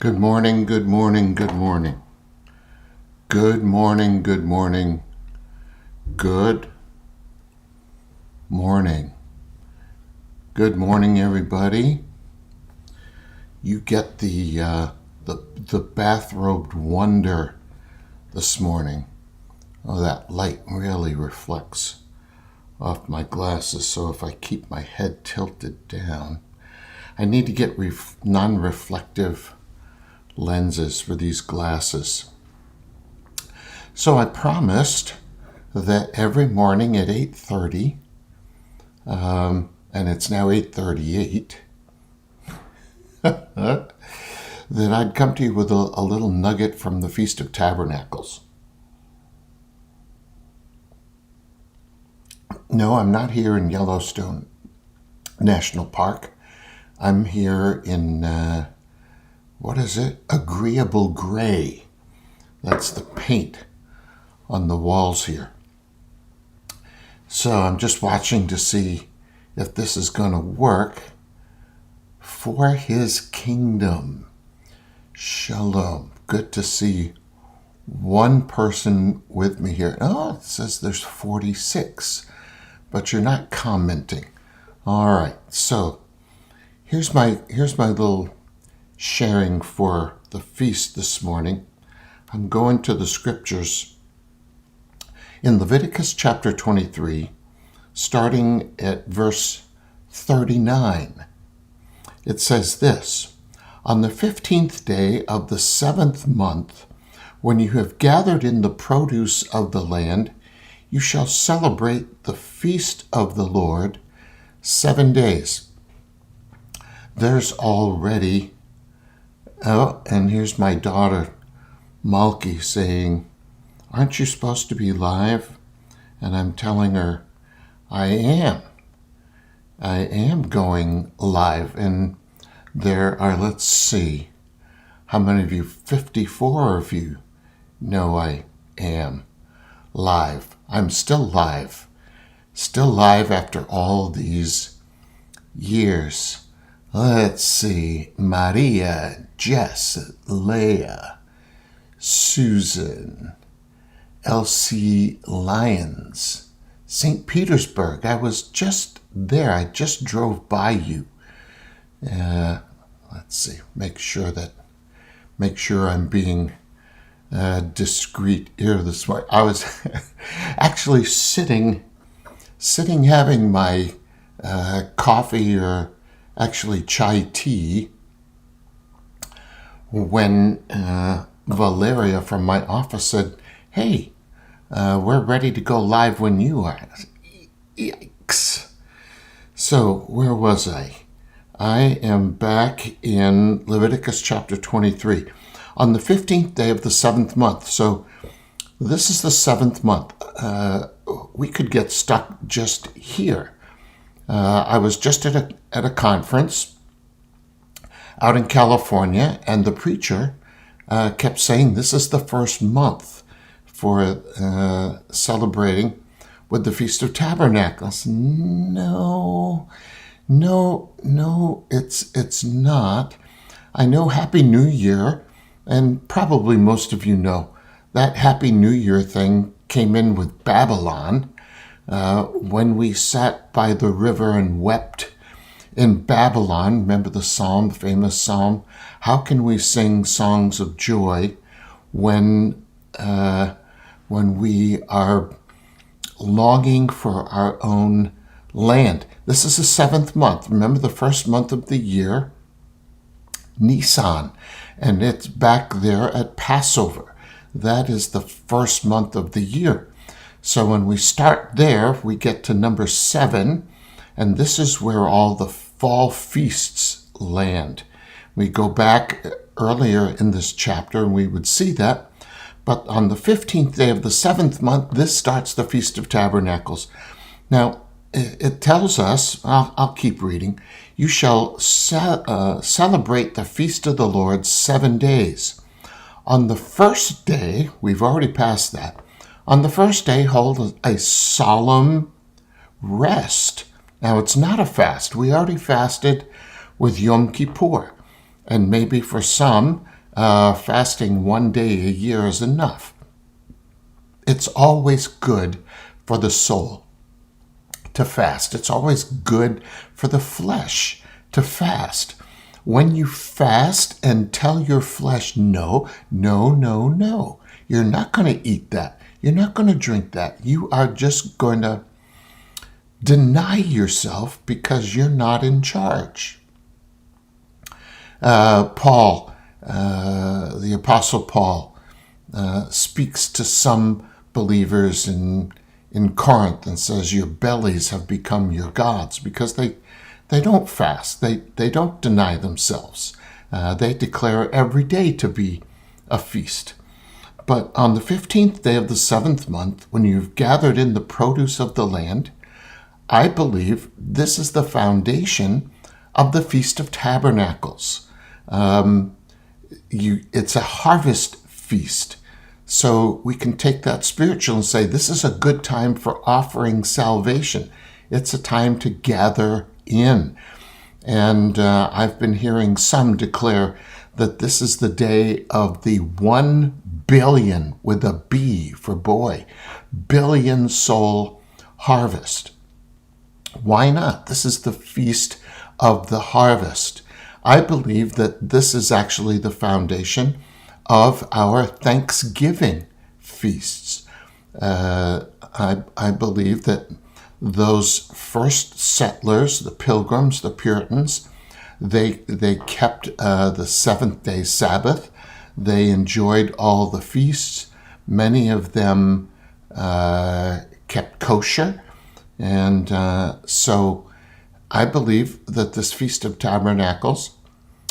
Good morning, good morning, good morning. Good morning, good morning, good morning. Good morning, everybody. You get the bathrobed wonder this morning. Oh, that light really reflects off my glasses, so if I keep my head tilted down, I need to get non-reflective lenses for these glasses. So I promised that every morning at 8:30, and it's now 8:38, that I'd come to you with a little nugget from the Feast of Tabernacles. No, I'm not here in Yellowstone National Park. I'm here in, Agreeable Gray. That's the paint on the walls here. So I'm just watching to see if this is going to work for His kingdom. Shalom. Good to see one person with me here. Oh, it says there's 46, but you're not commenting. All right, so here's my little sharing for the feast this morning. I'm going to the scriptures in Leviticus chapter 23, starting at verse 39. It says this: "On the 15th day of the 7th month, when you have gathered in the produce of the land, you shall celebrate the feast of the Lord 7 days." There's already, and here's my daughter, Malky, saying, "Aren't you supposed to be live?" And I'm telling her, I am going live. And there are, let's see, how many of you, 54 of you know I am live. I'm still live after all these years. Let's see, Maria, Jess, Leah, Susan, Elsie Lyons, St. Petersburg. I was just there. I just drove by you. Let's see, make sure I'm being discreet here this morning. I was actually sitting having my coffee, or actually chai tea, when Valeria from my office said, "Hey, we're ready to go live when you are." Yikes. So where was I? I am back in Leviticus chapter 23. On the 15th day of the 7th month. So this is the 7th month. We could get stuck just here. I was just at a conference out in California, and the preacher kept saying this is the first month for celebrating with the Feast of Tabernacles. No, it's not. I know Happy New Year, and probably most of you know that Happy New Year thing came in with Babylon. When we sat by the river and wept in Babylon, remember the psalm, famous psalm? How can we sing songs of joy when we are longing for our own land? This is the 7th month. Remember the first month of the year, Nisan, and it's back there at Passover. That is the first month of the year. So when we start there, we get to number 7, and this is where all the fall feasts land. We go back earlier in this chapter, and we would see that. But on the 15th day of the 7th month, this starts the Feast of Tabernacles. Now, it tells us, I'll keep reading, you shall celebrate the Feast of the Lord 7 days. On the first day, we've already passed that. On the first day, hold a solemn rest. Now, it's not a fast. We already fasted with Yom Kippur. And maybe for some, fasting one day a year is enough. It's always good for the soul to fast. It's always good for the flesh to fast. When you fast and tell your flesh, no, no, no, no, you're not going to eat that. You're not going to drink that. You are just going to deny yourself because you're not in charge. Paul, the Apostle Paul, speaks to some believers in Corinth and says, your bellies have become your gods, because they don't fast. They don't deny themselves. They declare every day to be a feast. But on the 15th day of the 7th month, when you've gathered in the produce of the land, I believe this is the foundation of the Feast of Tabernacles. It's a harvest feast. So we can take that spiritual and say, this is a good time for offering salvation. It's a time to gather in. And I've been hearing some declare that this is the day of the 1 billion, with a B for boy, billion soul harvest. Why not? This is the feast of the harvest. I believe that this is actually the foundation of our Thanksgiving feasts. I believe that those first settlers, the Pilgrims, the Puritans, they kept the seventh-day Sabbath. They enjoyed all the feasts. Many of them kept kosher. And so I believe that this Feast of Tabernacles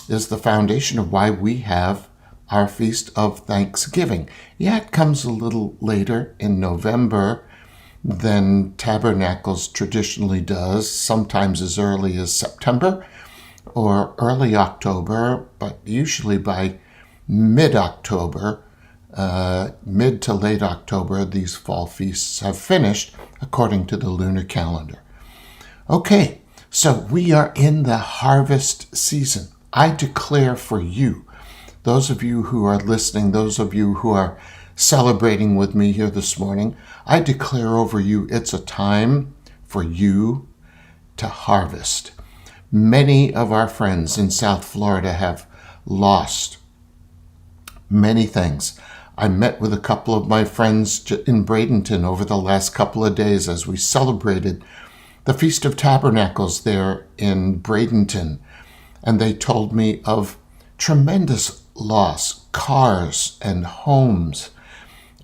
is the foundation of why we have our Feast of Thanksgiving. Yeah, it comes a little later in November than Tabernacles traditionally does, sometimes as early as September or early October, but usually by mid-October, mid to late October, these fall feasts have finished according to the lunar calendar. Okay, so we are in the harvest season. I declare for you, those of you who are listening, those of you who are celebrating with me here this morning, I declare over you it's a time for you to harvest. Many of our friends in South Florida have lost many things. I met with a couple of my friends in Bradenton over the last couple of days as we celebrated the Feast of Tabernacles there in Bradenton. And they told me of tremendous loss, cars and homes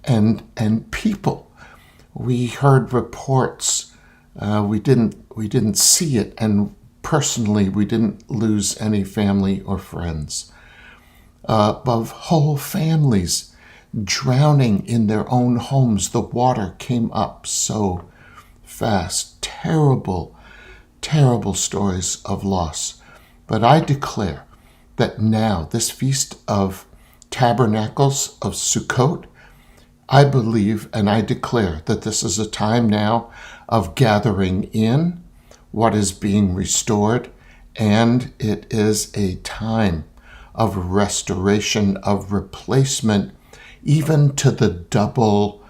and people. We heard reports. We didn't see it, and personally, we didn't lose any family or friends. Of whole families drowning in their own homes. The water came up so fast. Terrible, terrible stories of loss. But I declare that now, this Feast of Tabernacles of Sukkot, I believe and I declare that this is a time now of gathering in what is being restored, and it is a time of restoration, of replacement, even to the double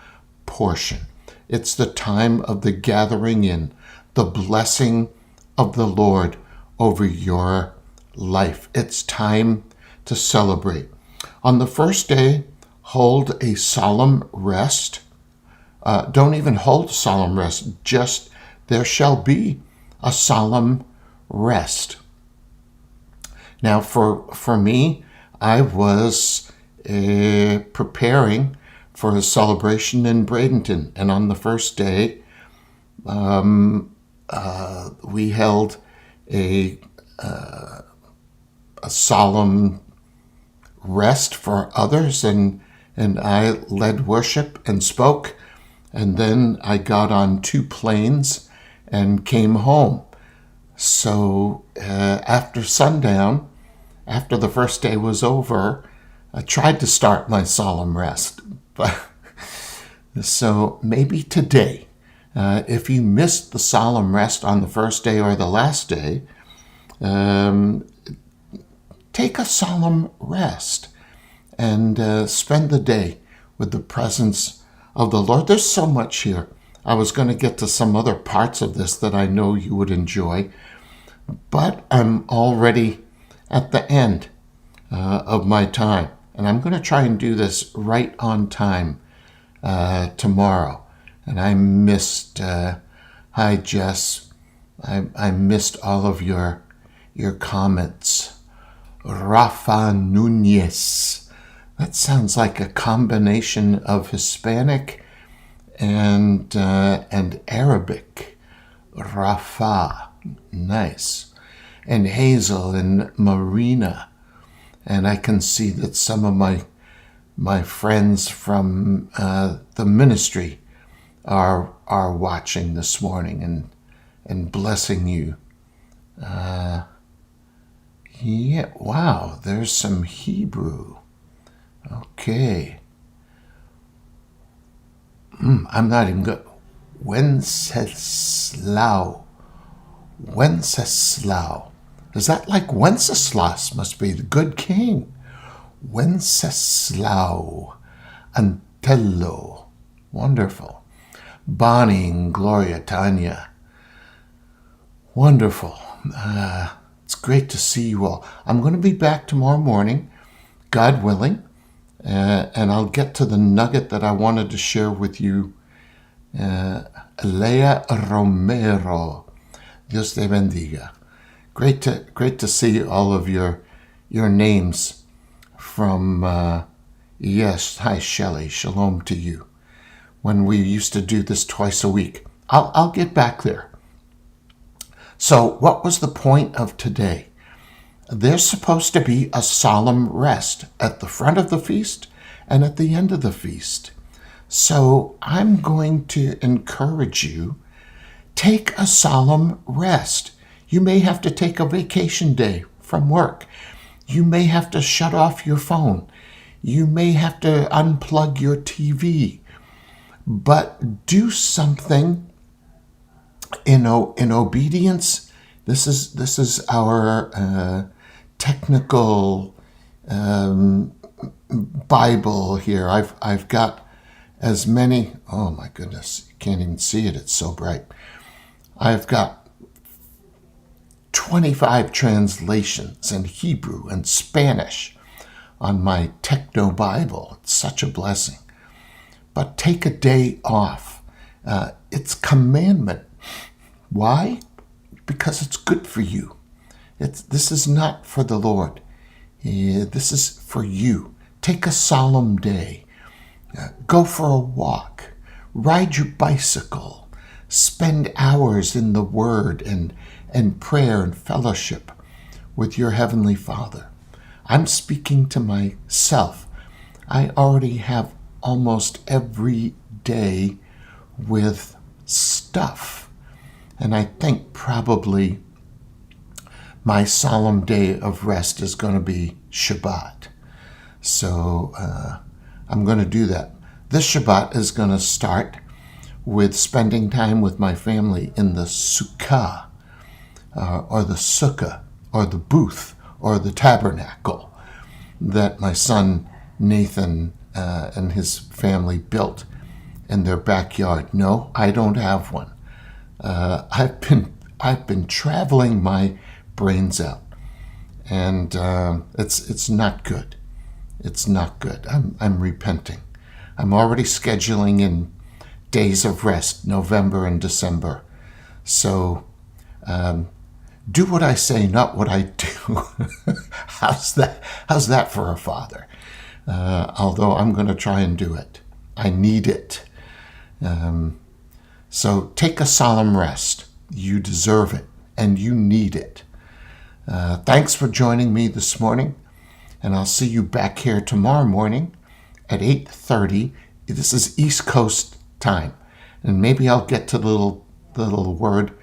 portion. It's the time of the gathering in, the blessing of the Lord over your life. It's time to celebrate. On the first day, hold a solemn rest. Don't even hold a solemn rest. Just there shall be a solemn rest. Now, for me, I was preparing for a celebration in Bradenton, and on the first day, we held a solemn rest for others, and I led worship and spoke, and then I got on 2 planes and came home. So after sundown, after the first day was over, I tried to start my solemn rest. But so maybe today, if you missed the solemn rest on the first day or the last day, take a solemn rest. and spend the day with the presence of the Lord. There's so much here. I was going to get to some other parts of this that I know you would enjoy, but I'm already at the end of my time. And I'm going to try and do this right on time tomorrow. And I missed, hi Jess, I missed all of your comments. Rafa Nunez. That sounds like a combination of Hispanic and Arabic. Rafa, nice. And Hazel and Marina. And I can see that some of my friends from the ministry are watching this morning and blessing you. Yeah, wow, there's some Hebrew. Okay. I'm not even good. Wenceslao. Is that like Wenceslas must be the good king? Wenceslao. Antello. Wonderful. Bonnie and Gloria Tanya. Wonderful. It's great to see you all. I'm going to be back tomorrow morning, God willing, and I'll get to the nugget that I wanted to share with you. Leia Romero. Dios te bendiga. Great to see all of your names from, yes, hi Shelley, shalom to you. When we used to do this twice a week. I'll get back there. So what was the point of today? There's supposed to be a solemn rest at the front of the feast and at the end of the feast. So I'm going to encourage you, take a solemn rest. You may have to take a vacation day from work. You may have to shut off your phone. You may have to unplug your TV. But do something in obedience. This is our technical Bible here. I've got as many. Oh my goodness, you can't even see it. It's so bright. I've got 25 translations in Hebrew and Spanish on my Techno Bible. It's such a blessing. But take a day off. It's commandment. Why? Because it's good for you. This is not for the Lord. This is for you. Take a solemn day. Go for a walk. Ride your bicycle. Spend hours in the Word and prayer and fellowship with your Heavenly Father. I'm speaking to myself. I already have almost every day with stuff. And I think probably my solemn day of rest is going to be Shabbat. So I'm going to do that. This Shabbat is going to start with spending time with my family in the Sukkah, or the Sukkah, or the booth, or the tabernacle that my son Nathan and his family built in their backyard. No, I don't have one. I've been traveling my brains out, and it's not good. It's not good. I'm repenting. I'm already scheduling in days of rest, November and December. So do what I say, not what I do. How's that for a father? Although I'm going to try and do it. I need it. So take a solemn rest. You deserve it, and you need it. Thanks for joining me this morning, and I'll see you back here tomorrow morning at 8:30. This is East Coast time, and maybe I'll get to the little word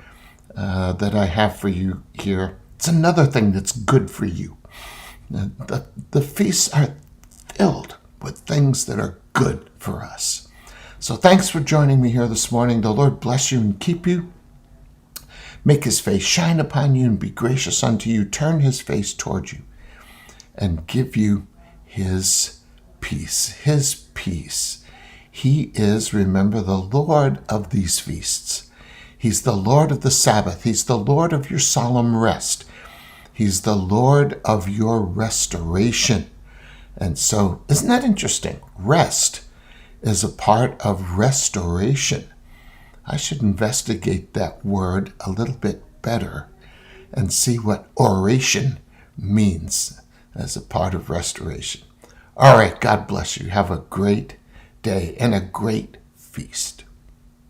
that I have for you here. It's another thing that's good for you. The feasts are filled with things that are good for us. So thanks for joining me here this morning. The Lord bless you and keep you. Make his face shine upon you and be gracious unto you. Turn his face toward you and give you his peace, his peace. He is, remember, the Lord of these feasts. He's the Lord of the Sabbath. He's the Lord of your solemn rest. He's the Lord of your restoration. And so, isn't that interesting? Rest is a part of restoration. I should investigate that word a little bit better and see what oration means as a part of restoration. All right, God bless you. Have a great day and a great feast.